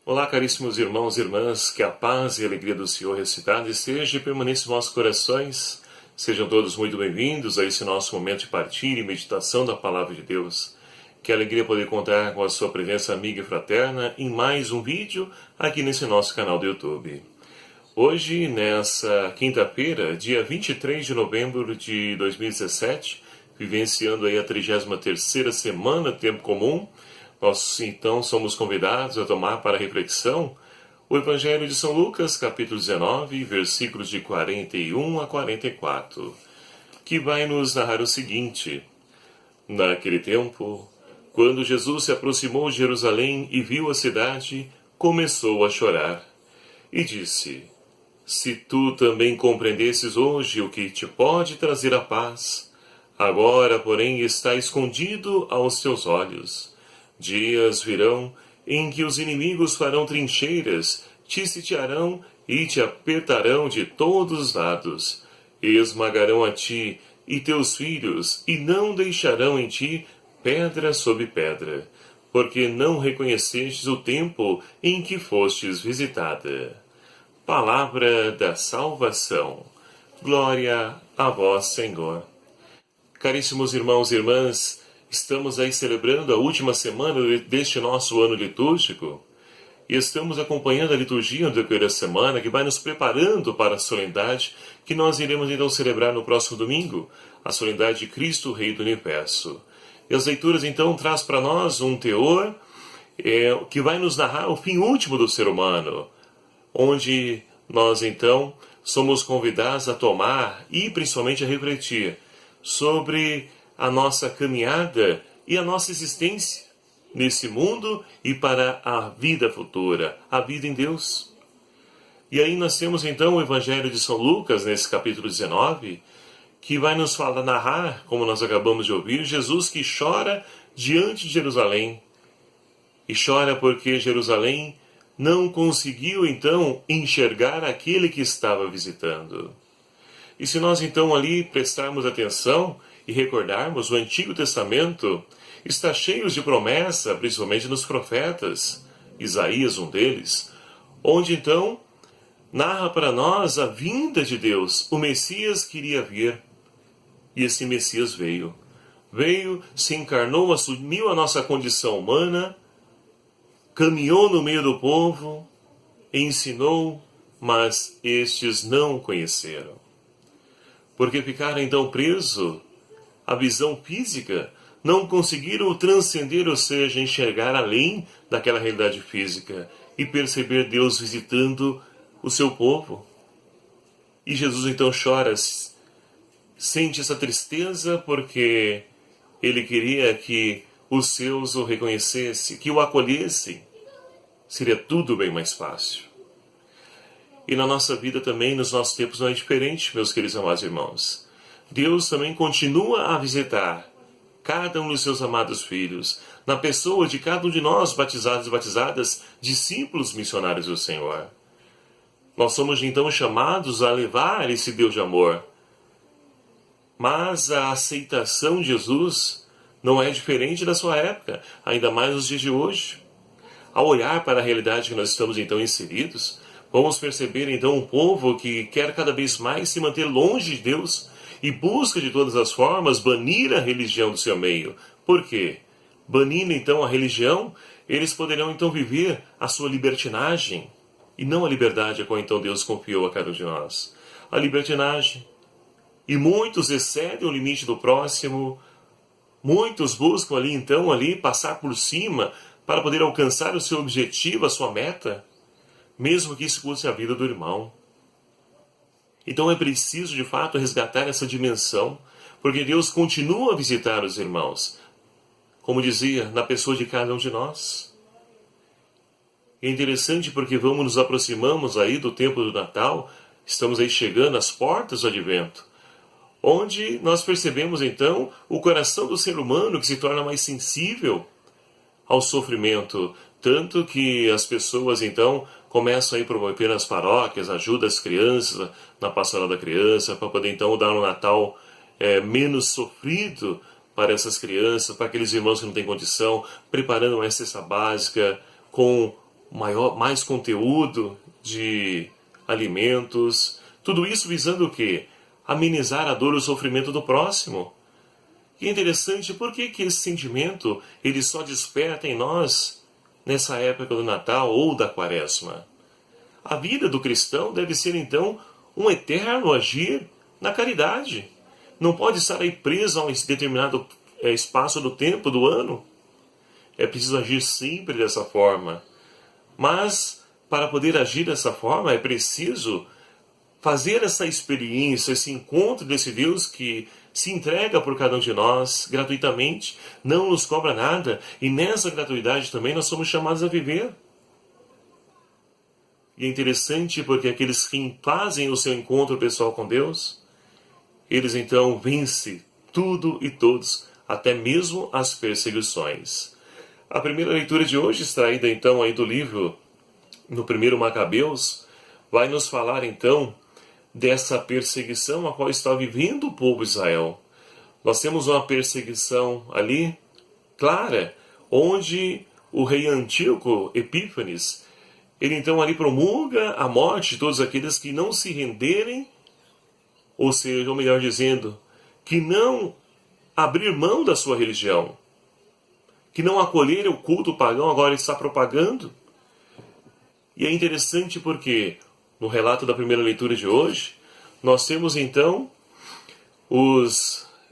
Olá, caríssimos irmãos e irmãs, que a paz e a alegria do Senhor ressuscitado esteja e permaneça em vossos corações. Sejam todos muito bem-vindos a esse nosso momento de partilha e meditação da Palavra de Deus. Que alegria poder contar com a sua presença amiga e fraterna em mais um vídeo aqui nesse nosso canal do YouTube. Hoje, nessa quinta-feira, dia 23 de novembro de 2017, vivenciando aí a 33ª semana Tempo Comum, nós então somos convidados a tomar para reflexão o Evangelho de São Lucas, capítulo 19, versículos de 41 a 44, que vai nos narrar o seguinte: Naquele tempo, quando Jesus se aproximou de Jerusalém e viu a cidade, começou a chorar e disse: Se tu também compreendesses hoje o que te pode trazer a paz, agora, porém, está escondido aos teus olhos. Dias virão em que os inimigos farão trincheiras, te sitiarão e te apertarão de todos os lados. Esmagarão a ti e teus filhos, e não deixarão em ti pedra sobre pedra, porque não reconhecestes o tempo em que fostes visitada. Palavra da salvação. Glória a vós, Senhor. Caríssimos irmãos e irmãs, estamos aí celebrando a última semana deste nosso ano litúrgico e estamos acompanhando a liturgia no decorrer da semana que vai nos preparando para a solenidade que nós iremos então celebrar no próximo domingo, a solenidade de Cristo, Rei do Universo. E as leituras então traz para nós um teor que vai nos narrar o fim último do ser humano, onde nós então somos convidados a tomar e principalmente a refletir sobre a nossa caminhada e a nossa existência nesse mundo e para a vida futura, a vida em Deus. E aí nós temos então o Evangelho de São Lucas, nesse capítulo 19, que vai nos narrar, como nós acabamos de ouvir, Jesus que chora diante de Jerusalém. E chora porque Jerusalém não conseguiu então enxergar aquele que estava visitando. E se nós então ali prestarmos atenção e recordarmos, o Antigo Testamento está cheio de promessa, principalmente nos profetas, Isaías um deles, onde então narra para nós a vinda de Deus. O Messias queria vir, e esse Messias veio. Veio, se encarnou, assumiu a nossa condição humana, caminhou no meio do povo, ensinou, mas estes não o conheceram. Porque ficaram então presos à visão física, não conseguiram transcender, ou seja, enxergar além daquela realidade física e perceber Deus visitando o seu povo. E Jesus então chora, sente essa tristeza porque ele queria que os seus o reconhecessem, que o acolhessem. Seria tudo bem mais fácil. E na nossa vida também, nos nossos tempos, não é diferente, meus queridos amados irmãos. Deus também continua a visitar cada um dos seus amados filhos, na pessoa de cada um de nós, batizados e batizadas, discípulos missionários do Senhor. Nós somos então chamados a levar esse Deus de amor. Mas a aceitação de Jesus não é diferente da sua época, ainda mais nos dias de hoje. Ao olhar para a realidade que nós estamos então inseridos, vamos perceber então um povo que quer cada vez mais se manter longe de Deus e busca de todas as formas banir a religião do seu meio. Por quê? Banindo então a religião, eles poderão então viver a sua libertinagem e não a liberdade a qual então Deus confiou a cada um de nós. A libertinagem. E muitos excedem o limite do próximo, muitos buscam ali passar por cima para poder alcançar o seu objetivo, a sua meta, mesmo que isso custe a vida do irmão. Então é preciso, de fato, resgatar essa dimensão, porque Deus continua a visitar os irmãos, como dizia, na pessoa de cada um de nós. É interessante porque nos aproximamos aí do tempo do Natal, estamos aí chegando às portas do Advento, onde nós percebemos então o coração do ser humano que se torna mais sensível ao sofrimento, tanto que as pessoas então começam a ir promover nas paróquias, ajuda as crianças na pastoral da criança, para poder então dar um Natal menos sofrido para essas crianças, para aqueles irmãos que não têm condição, preparando uma cesta básica com mais conteúdo de alimentos, tudo isso visando o quê? Amenizar a dor e o sofrimento do próximo. E é interessante, por que esse sentimento ele só desperta em nós nessa época do Natal ou da Quaresma? A vida do cristão deve ser então um eterno agir na caridade. Não pode estar aí preso a um determinado espaço do tempo, do ano. É preciso agir sempre dessa forma. Mas, para poder agir dessa forma, é preciso fazer essa experiência, esse encontro desse Deus que se entrega por cada um de nós gratuitamente, não nos cobra nada, e nessa gratuidade também nós somos chamados a viver. E é interessante porque aqueles que fazem o seu encontro pessoal com Deus, eles então vencem tudo e todos, até mesmo as perseguições. A primeira leitura de hoje, extraída então aí do livro, no primeiro Macabeus, vai nos falar então dessa perseguição a qual está vivendo o povo de Israel. Nós temos uma perseguição ali, clara, onde o rei Antíoco Epífanes, ele então ali promulga a morte de todos aqueles que não se renderem, ou seja, ou melhor dizendo, que não abrir mão da sua religião, que não acolher o culto pagão, agora está propagando. E é interessante porque no relato da primeira leitura de hoje, nós temos então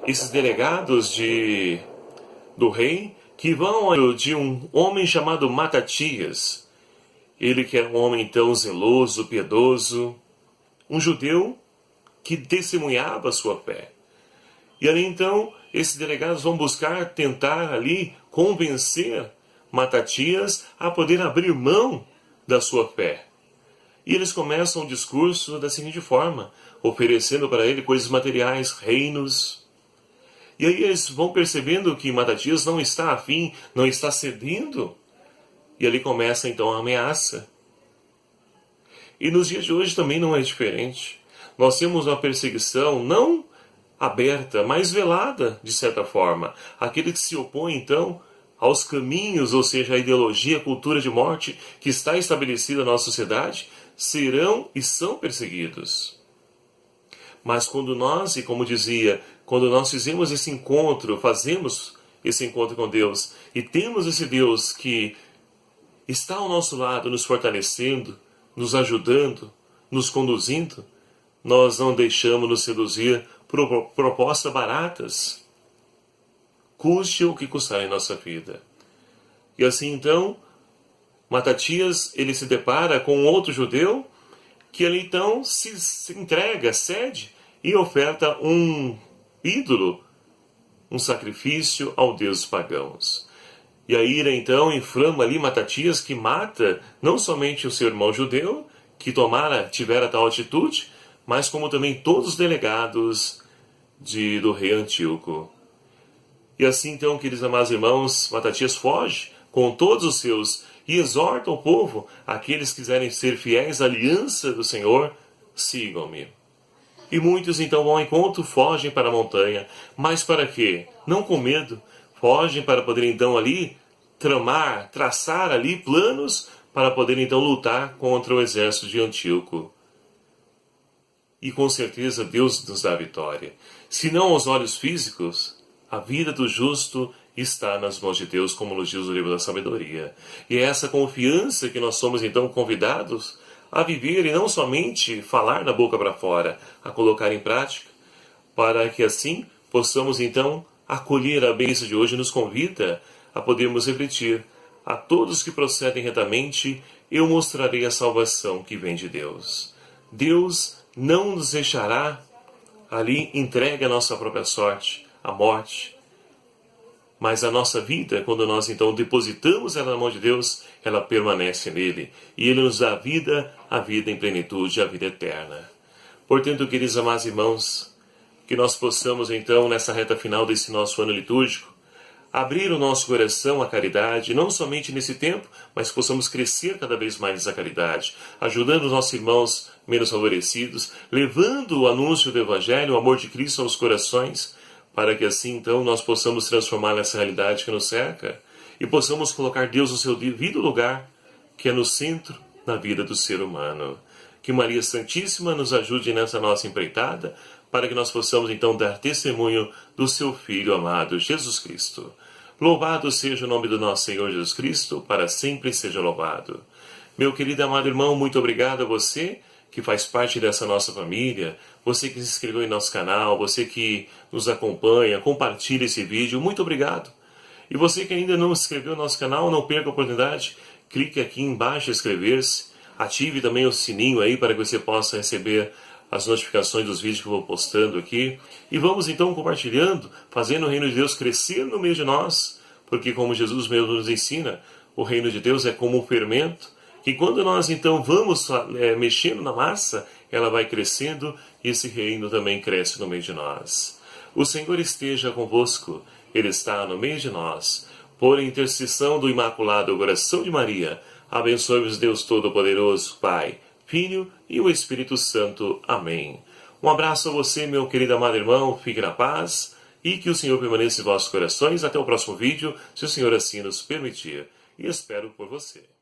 esses delegados do rei que vão de um homem chamado Matatias. Ele que era um homem então zeloso, piedoso, um judeu que testemunhava a sua fé. E ali então, esses delegados vão tentar ali convencer Matatias a poder abrir mão da sua fé. E eles começam o discurso da seguinte forma, oferecendo para ele coisas materiais, reinos. E aí eles vão percebendo que Matatias não está afim, não está cedendo. E ali começa então a ameaça. E nos dias de hoje também não é diferente. Nós temos uma perseguição não aberta, mas velada, de certa forma. Aquele que se opõe então aos caminhos, ou seja, a ideologia, a cultura de morte que está estabelecida na nossa sociedade, serão e são perseguidos. Mas quando nós, e como dizia, quando nós fazemos esse encontro com Deus, e temos esse Deus que está ao nosso lado, nos fortalecendo, nos ajudando, nos conduzindo, nós não deixamos nos seduzir por propostas baratas, custe o que custar em nossa vida. E assim então, Matatias, ele se depara com um outro judeu que ele então se entrega, cede e oferta um ídolo, um sacrifício ao Deus pagãos. E a ira então inflama ali Matatias, que mata não somente o seu irmão judeu, que tivera tal atitude, mas como também todos os delegados do rei Antíoco. E assim então, queridos amados irmãos, Matatias foge com todos os seus e exorta o povo, aqueles que quiserem ser fiéis à aliança do Senhor, sigam-me. E muitos então vão ao encontro, fogem para a montanha. Mas para quê? Não com medo. Fogem para poder então ali traçar ali planos para poder então lutar contra o exército de Antíoco. E com certeza Deus nos dá a vitória. Se não aos olhos físicos, a vida do justo está nas mãos de Deus, como nos diz o livro da sabedoria. E é essa confiança que nós somos então convidados a viver e não somente falar da boca para fora, a colocar em prática, para que assim possamos então acolher a bênção de hoje. Nos convida a podermos refletir: a todos que procedem retamente, eu mostrarei a salvação que vem de Deus. Deus não nos deixará ali entregue à nossa própria sorte, à morte. Mas a nossa vida, quando nós então depositamos ela na mão de Deus, ela permanece nele. E ele nos dá a vida em plenitude, a vida eterna. Portanto, queridos amados irmãos, que nós possamos então, nessa reta final desse nosso ano litúrgico, abrir o nosso coração à caridade, não somente nesse tempo, mas possamos crescer cada vez mais nessa caridade, ajudando os nossos irmãos menos favorecidos, levando o anúncio do Evangelho, o amor de Cristo aos corações, para que assim então nós possamos transformar nessa realidade que nos cerca e possamos colocar Deus no seu devido lugar, que é no centro da vida do ser humano. Que Maria Santíssima nos ajude nessa nossa empreitada, para que nós possamos então dar testemunho do seu Filho amado, Jesus Cristo. Louvado seja o nome do nosso Senhor Jesus Cristo, para sempre seja louvado. Meu querido e amado irmão, muito obrigado a você que faz parte dessa nossa família, você que se inscreveu em nosso canal, você que nos acompanha, compartilha esse vídeo, muito obrigado. E você que ainda não se inscreveu no nosso canal, não perca a oportunidade, clique aqui embaixo em inscrever-se, ative também o sininho aí para que você possa receber as notificações dos vídeos que eu vou postando aqui. E vamos então compartilhando, fazendo o reino de Deus crescer no meio de nós, porque como Jesus mesmo nos ensina, o reino de Deus é como um fermento, que quando nós então vamos mexendo na massa, ela vai crescendo e esse reino também cresce no meio de nós. O Senhor esteja convosco, Ele está no meio de nós. Por intercessão do Imaculado Coração de Maria, abençoe-vos Deus Todo-Poderoso, Pai, Filho e o Espírito Santo. Amém. Um abraço a você, meu querido amado irmão, fique na paz e que o Senhor permaneça em vossos corações. Até o próximo vídeo, se o Senhor assim nos permitir. E espero por você.